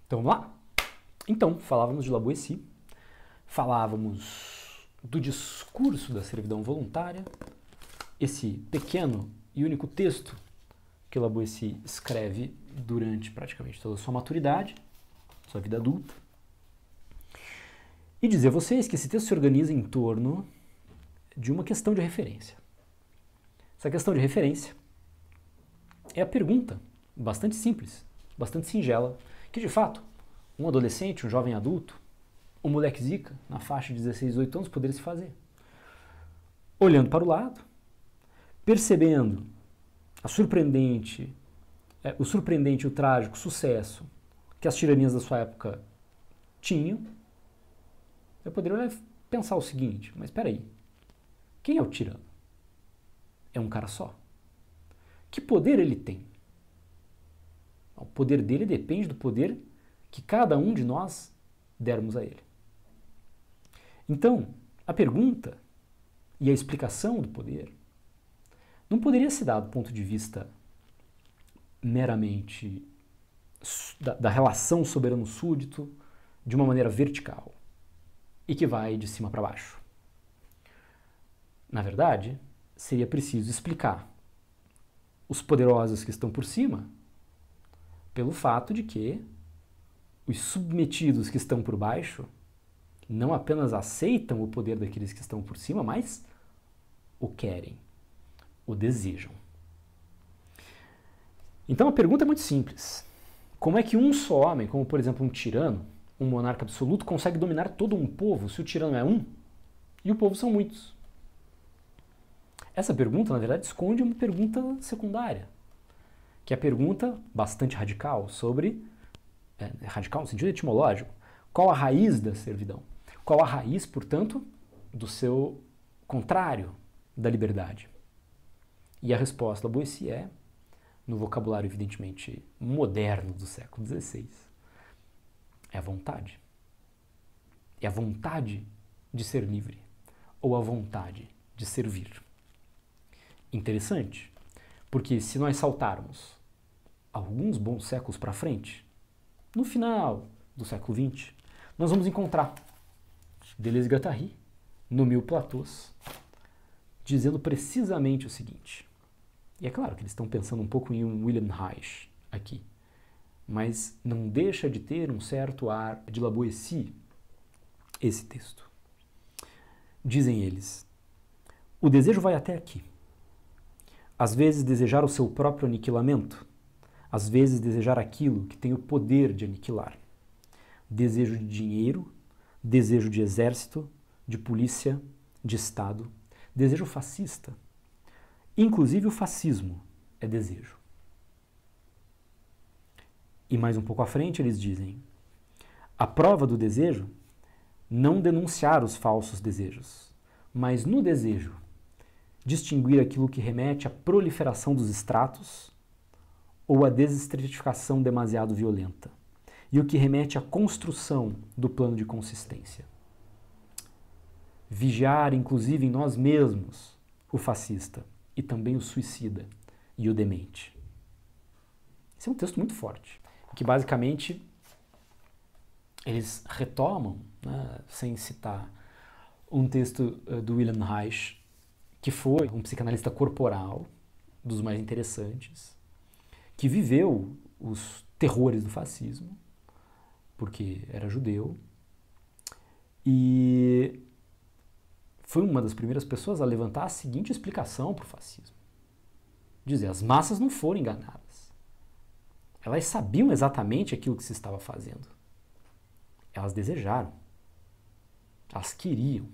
Então vamos lá? Então, falávamos de La Boétie, falávamos do discurso da servidão voluntária, esse pequeno e único texto que La Boétie escreve durante praticamente toda a sua maturidade, sua vida adulta. E dizer a vocês que esse texto se organiza em torno de uma questão de referência. Essa questão de referência é a pergunta, bastante simples, bastante singela, que de fato um adolescente, um jovem adulto, um moleque zica, na faixa de 16, 18 anos, poderia se fazer. Olhando para o lado, percebendo o surpreendente e o trágico sucesso que as tiranias da sua época tinham, eu poderia olhar e pensar o seguinte, mas espera aí, quem é o tirano? É um cara só. Que poder ele tem? O poder dele depende do poder que cada um de nós dermos a ele. Então, a pergunta e a explicação do poder não poderia se dar do ponto de vista meramente da relação soberano-súdito de uma maneira vertical e que vai de cima para baixo. Na verdade, seria preciso explicar os poderosos que estão por cima pelo fato de que os submetidos que estão por baixo não apenas aceitam o poder daqueles que estão por cima, mas o querem, o desejam. Então a pergunta é muito simples. Como é que um só homem, como por exemplo um tirano, um monarca absoluto, consegue dominar todo um povo se o tirano é um e o povo são muitos? Essa pergunta, na verdade, esconde uma pergunta secundária, que é a pergunta bastante radical sobre, radical no sentido etimológico, qual a raiz da servidão? Qual a raiz, portanto, do seu contrário da liberdade? E a resposta da Boétie é, no vocabulário evidentemente moderno do século XVI, é a vontade. É a vontade de ser livre, ou a vontade de servir. Interessante, porque se nós saltarmos alguns bons séculos para frente, no final do século XX, nós vamos encontrar Deleuze-Guattari, no Mille Plateaus, dizendo precisamente o seguinte. E é claro que eles estão pensando um pouco em um Wilhelm Reich aqui, mas não deixa de ter um certo ar de La Boétie esse texto. Dizem eles, o desejo vai até aqui. Às vezes desejar o seu próprio aniquilamento, às vezes desejar aquilo que tem o poder de aniquilar. Desejo de dinheiro, desejo de exército, de polícia, de Estado, desejo fascista. Inclusive o fascismo é desejo. E mais um pouco à frente eles dizem, a prova do desejo, não denunciar os falsos desejos, mas no desejo, distinguir aquilo que remete à proliferação dos estratos ou à desestratificação demasiado violenta, e o que remete à construção do plano de consistência. Vigiar, inclusive, em nós mesmos, o fascista, e também o suicida e o demente. Esse é um texto muito forte, que basicamente eles retomam, né, sem citar, um texto do Wilhelm Reich, que foi um psicanalista corporal, dos mais interessantes, que viveu os terrores do fascismo, porque era judeu, e foi uma das primeiras pessoas a levantar a seguinte explicação para o fascismo. Dizer, as massas não foram enganadas. Elas sabiam exatamente aquilo que se estava fazendo. Elas desejaram. Elas queriam.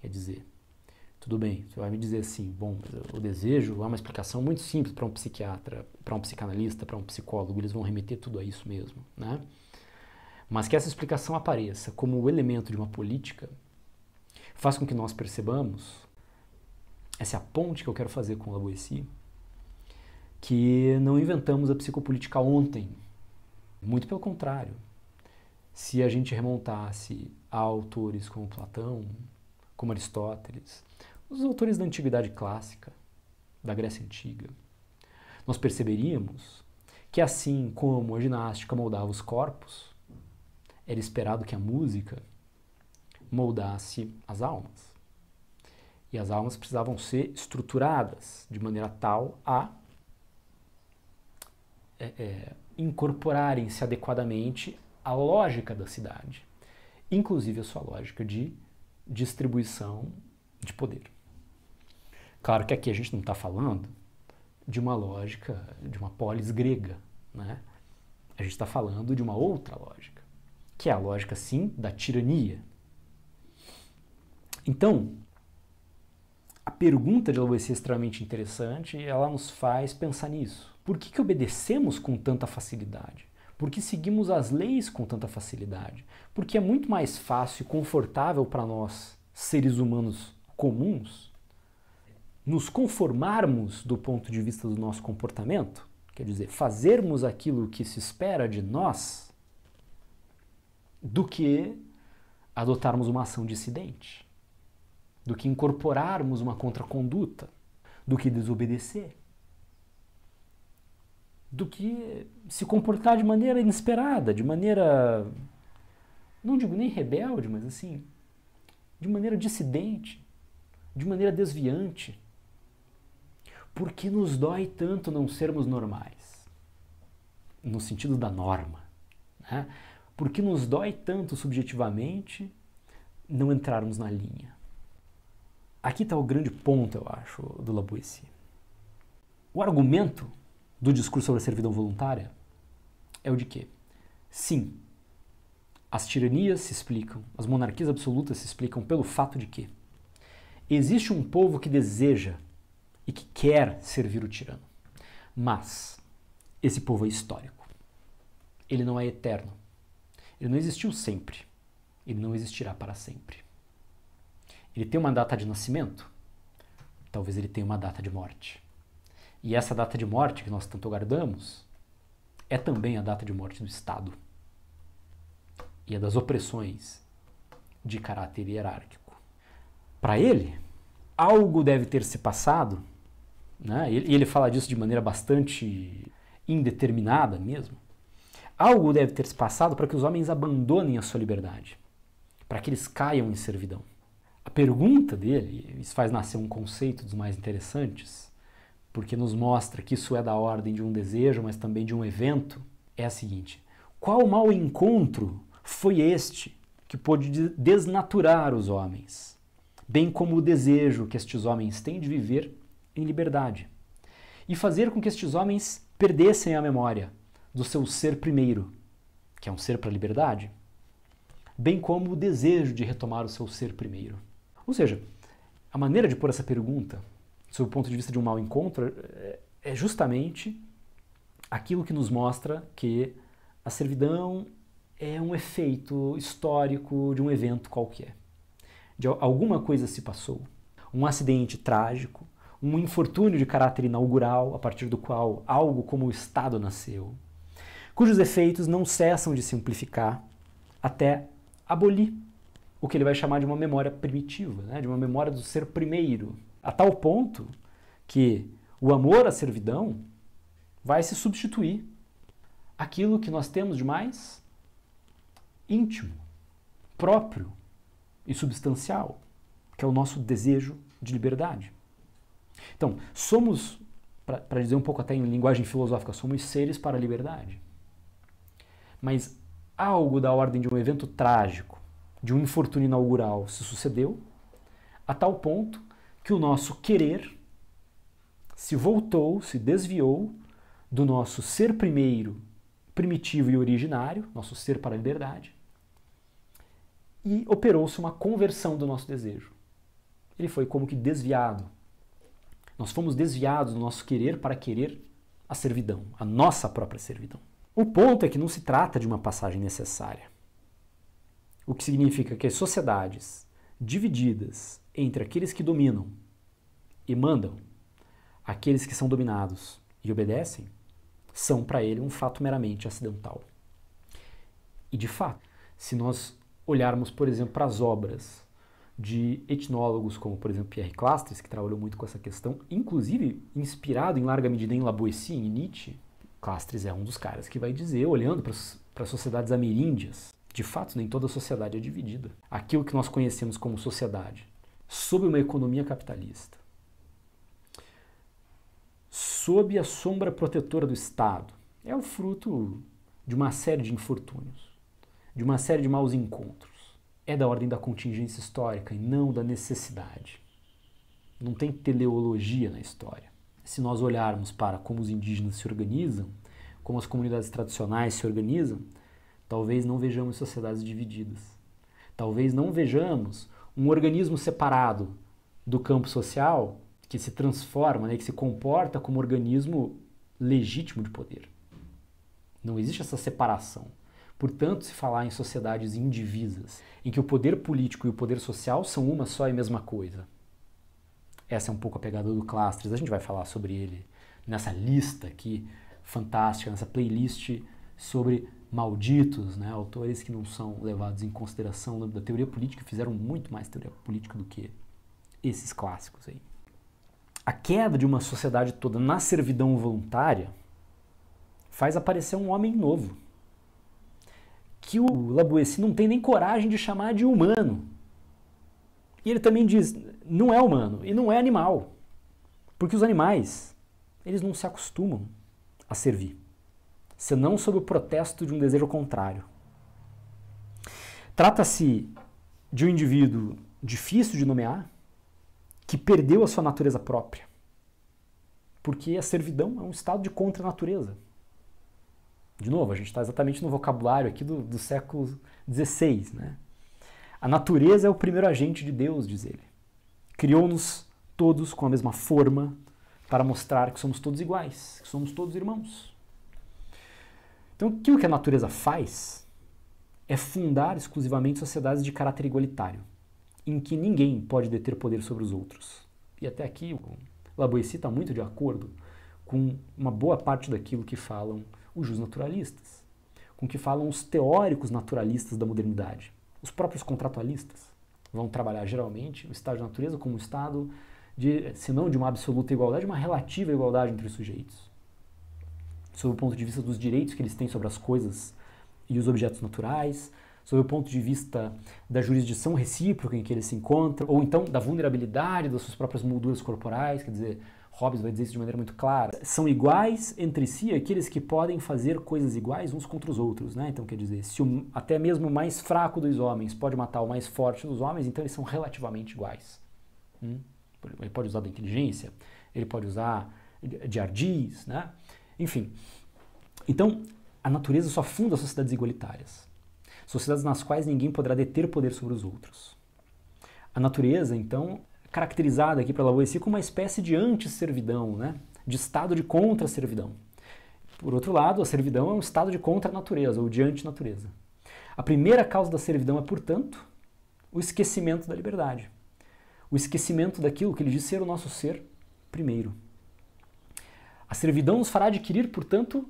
Quer dizer, tudo bem, você vai me dizer assim, bom, o desejo é uma explicação muito simples para um psiquiatra, para um psicanalista, para um psicólogo, eles vão remeter tudo a isso mesmo, né? Mas que essa explicação apareça como o elemento de uma política faz com que nós percebamos, essa é a ponte que eu quero fazer com La Boétie, que não inventamos a psicopolítica ontem, muito pelo contrário. Se a gente remontasse a autores como Platão, como Aristóteles, os autores da Antiguidade Clássica, da Grécia Antiga, nós perceberíamos que assim como a ginástica moldava os corpos, era esperado que a música moldasse as almas. E as almas precisavam ser estruturadas de maneira tal a incorporarem-se adequadamente à lógica da cidade, inclusive a sua lógica de distribuição de poder. Claro que aqui a gente não está falando de uma lógica, de uma polis grega, né? A gente está falando de uma outra lógica, que é a lógica, sim, da tirania. Então, a pergunta de Lavoisier é extremamente interessante e ela nos faz pensar nisso. Por que obedecemos com tanta facilidade? Por que seguimos as leis com tanta facilidade? Porque é muito mais fácil e confortável para nós, seres humanos comuns, nos conformarmos do ponto de vista do nosso comportamento, quer dizer, fazermos aquilo que se espera de nós, do que adotarmos uma ação dissidente, do que incorporarmos uma contraconduta, do que desobedecer, do que se comportar de maneira inesperada, de maneira, não digo nem rebelde, mas assim, de maneira dissidente, de maneira desviante. Por que nos dói tanto não sermos normais? No sentido da norma, né? Por que nos dói tanto subjetivamente não entrarmos na linha? Aqui está o grande ponto, eu acho, do Lavoisier. O argumento do discurso sobre a servidão voluntária é o de que, sim, as tiranias se explicam, as monarquias absolutas se explicam pelo fato de que existe um povo que deseja e que quer servir o tirano, mas esse povo é histórico, ele não é eterno, ele não existiu sempre, ele não existirá para sempre. Ele tem uma data de nascimento? Talvez ele tenha uma data de morte. E essa data de morte que nós tanto guardamos é também a data de morte do Estado e a das opressões de caráter hierárquico. Para ele, algo deve ter se passado, né? E ele fala disso de maneira bastante indeterminada mesmo. Algo deve ter se passado para que os homens abandonem a sua liberdade, para que eles caiam em servidão. A pergunta dele, isso faz nascer um conceito dos mais interessantes, porque nos mostra que isso é da ordem de um desejo, mas também de um evento, é a seguinte: qual mau encontro foi este que pôde desnaturar os homens, bem como o desejo que estes homens têm de viver em liberdade, e fazer com que estes homens perdessem a memória do seu ser primeiro, que é um ser para a liberdade, bem como o desejo de retomar o seu ser primeiro. Ou seja, a maneira de pôr essa pergunta, sob o ponto de vista de um mau encontro, é justamente aquilo que nos mostra que a servidão é um efeito histórico de um evento qualquer. De alguma coisa se passou, um acidente trágico, um infortúnio de caráter inaugural, a partir do qual algo como o Estado nasceu, cujos efeitos não cessam de se amplificar até abolir o que ele vai chamar de uma memória primitiva, né? De uma memória do ser primeiro, a tal ponto que o amor à servidão vai se substituir aquilo que nós temos de mais íntimo, próprio e substancial, que é o nosso desejo de liberdade. Então, somos, para dizer um pouco até em linguagem filosófica, somos seres para a liberdade. Mas algo da ordem de um evento trágico, de um infortúnio inaugural se sucedeu, a tal ponto que o nosso querer se voltou, se desviou do nosso ser primeiro, primitivo e originário, nosso ser para a liberdade, e operou-se uma conversão do nosso desejo. Ele foi como que desviado. Nós fomos desviados do nosso querer para querer a servidão, a nossa própria servidão. O ponto é que não se trata de uma passagem necessária. O que significa que as sociedades divididas entre aqueles que dominam e mandam, aqueles que são dominados e obedecem, são para ele um fato meramente acidental. E de fato, se nós olharmos, por exemplo, para as obras de etnólogos como, por exemplo, Pierre Clastres, que trabalhou muito com essa questão, inclusive inspirado em larga medida em Lavoisier e Nietzsche. Clastres é um dos caras que vai dizer, olhando para as sociedades ameríndias, de fato nem toda a sociedade é dividida. Aquilo que nós conhecemos como sociedade, sob uma economia capitalista, sob a sombra protetora do Estado, é o fruto de uma série de infortúnios, de uma série de maus encontros. É da ordem da contingência histórica e não da necessidade. Não tem teleologia na história. Se nós olharmos para como os indígenas se organizam, como as comunidades tradicionais se organizam, talvez não vejamos sociedades divididas. Talvez não vejamos um organismo separado do campo social que se transforma, né, que se comporta como organismo legítimo de poder. Não existe essa separação. Portanto, se falar em sociedades indivisas, em que o poder político e o poder social são uma só e mesma coisa. Essa é um pouco a pegada do Clastres, a gente vai falar sobre ele nessa lista aqui, fantástica, nessa playlist sobre malditos, né, autores que não são levados em consideração da teoria política, fizeram muito mais teoria política do que esses clássicos aí. A queda de uma sociedade toda na servidão voluntária faz aparecer um homem novo, que o La Boétie não tem nem coragem de chamar de humano. E ele também diz, não é humano e não é animal, porque os animais, eles não se acostumam a servir, senão sob o protesto de um desejo contrário. Trata-se de um indivíduo difícil de nomear, que perdeu a sua natureza própria, porque a servidão é um estado de contra-natureza. De novo, a gente está exatamente no vocabulário aqui do século XVI, né? A natureza é o primeiro agente de Deus, diz ele. Criou-nos todos com a mesma forma para mostrar que somos todos iguais, que somos todos irmãos. Então, aquilo que a natureza faz é fundar exclusivamente sociedades de caráter igualitário, em que ninguém pode deter poder sobre os outros. E até aqui o La Boétie está muito de acordo com uma boa parte daquilo que falam os justnaturalistas, com o que falam os teóricos naturalistas da modernidade. Os próprios contratualistas vão trabalhar geralmente o estado de natureza como um estado de, se não de uma absoluta igualdade, uma relativa igualdade entre os sujeitos. Sob o ponto de vista dos direitos que eles têm sobre as coisas e os objetos naturais, sob o ponto de vista da jurisdição recíproca em que eles se encontram, ou então da vulnerabilidade das suas próprias molduras corporais, quer dizer, Hobbes vai dizer isso de maneira muito clara. São iguais entre si aqueles que podem fazer coisas iguais uns contra os outros, né? Então, quer dizer, se até mesmo o mais fraco dos homens pode matar o mais forte dos homens, então eles são relativamente iguais. Ele pode usar da inteligência, ele pode usar de ardis, né? Enfim. Então, a natureza só funda sociedades igualitárias. Sociedades nas quais ninguém poderá deter poder sobre os outros. A natureza, então, caracterizada aqui pela Boétie como uma espécie de anti-servidão, né? De estado de contra-servidão. Por outro lado, a servidão é um estado de contra-natureza, ou de anti-natureza. A primeira causa da servidão é, portanto, o esquecimento da liberdade. O esquecimento daquilo que ele diz ser o nosso ser primeiro. A servidão nos fará adquirir, portanto,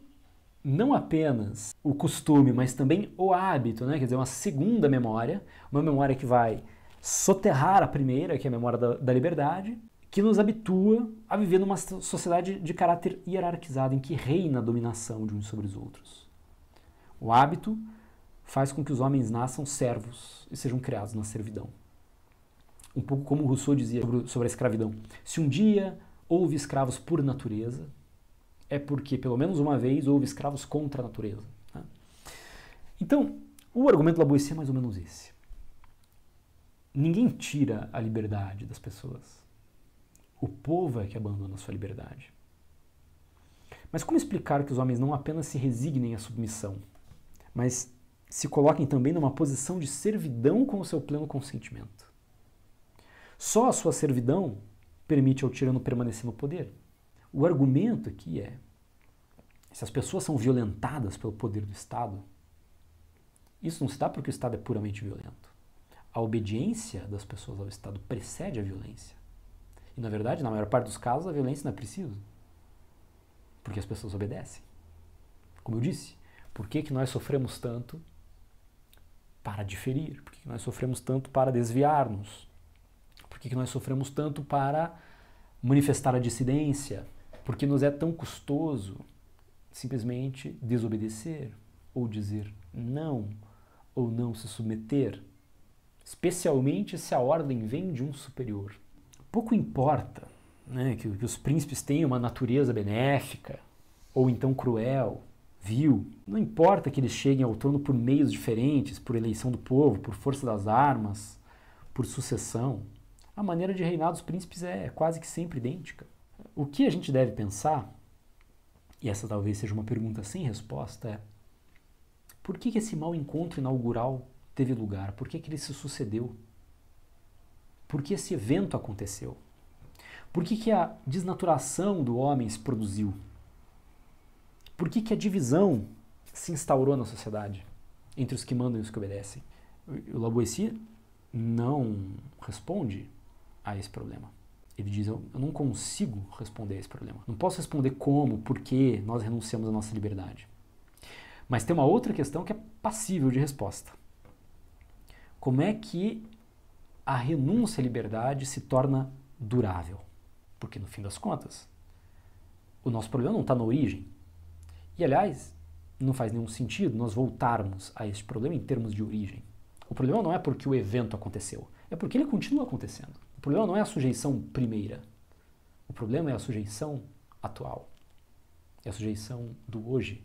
não apenas o costume, mas também o hábito, né? Quer dizer, uma segunda memória, uma memória que vai soterrar a primeira, que é a memória da liberdade, que nos habitua a viver numa sociedade de caráter hierarquizado, em que reina a dominação de uns sobre os outros. O hábito faz com que os homens nasçam servos e sejam criados na servidão. Um pouco como Rousseau dizia sobre a escravidão. Se um dia houve escravos por natureza, é porque, pelo menos uma vez, houve escravos contra a natureza. Né? Então, o argumento da La Boétie é mais ou menos esse. Ninguém tira a liberdade das pessoas. O povo é que abandona a sua liberdade. Mas como explicar que os homens não apenas se resignem à submissão, mas se coloquem também numa posição de servidão com o seu pleno consentimento? Só a sua servidão permite ao tirano permanecer no poder. O argumento aqui é, se as pessoas são violentadas pelo poder do Estado, isso não se dá porque o Estado é puramente violento. A obediência das pessoas ao Estado precede a violência. E, na verdade, na maior parte dos casos, a violência não é preciso. Porque as pessoas obedecem. Como eu disse, por que nós sofremos tanto para diferir? Por que nós sofremos tanto para desviar-nos? Por que nós sofremos tanto para manifestar a dissidência? Porque nos é tão custoso simplesmente desobedecer, ou dizer não, ou não se submeter, especialmente se a ordem vem de um superior. Pouco importa, né, que os príncipes tenham uma natureza benéfica, ou então cruel, vil. Não importa que eles cheguem ao trono por meios diferentes, por eleição do povo, por força das armas, por sucessão. A maneira de reinar dos príncipes é quase que sempre idêntica. O que a gente deve pensar, e essa talvez seja uma pergunta sem resposta, é: por que esse mau encontro inaugural teve lugar? Por que ele se sucedeu? Por que esse evento aconteceu? Por que a desnaturação do homem se produziu? Por que a divisão se instaurou na sociedade entre os que mandam e os que obedecem? O Lavoisier não responde a esse problema. Ele diz: eu não consigo responder a esse problema. Não posso responder como, por que nós renunciamos à nossa liberdade. Mas tem uma outra questão que é passível de resposta. Como é que a renúncia à liberdade se torna durável? Porque, no fim das contas, o nosso problema não está na origem. E, aliás, não faz nenhum sentido nós voltarmos a este problema em termos de origem. O problema não é porque o evento aconteceu, é porque ele continua acontecendo. O problema não é a sujeição primeira. O problema é a sujeição atual. É a sujeição do hoje.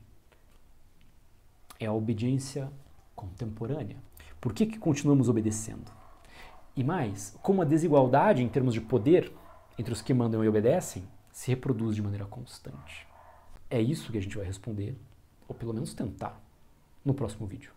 É a obediência contemporânea. Por que continuamos obedecendo? E mais, como a desigualdade em termos de poder entre os que mandam e obedecem se reproduz de maneira constante. É isso que a gente vai responder, ou pelo menos tentar, no próximo vídeo.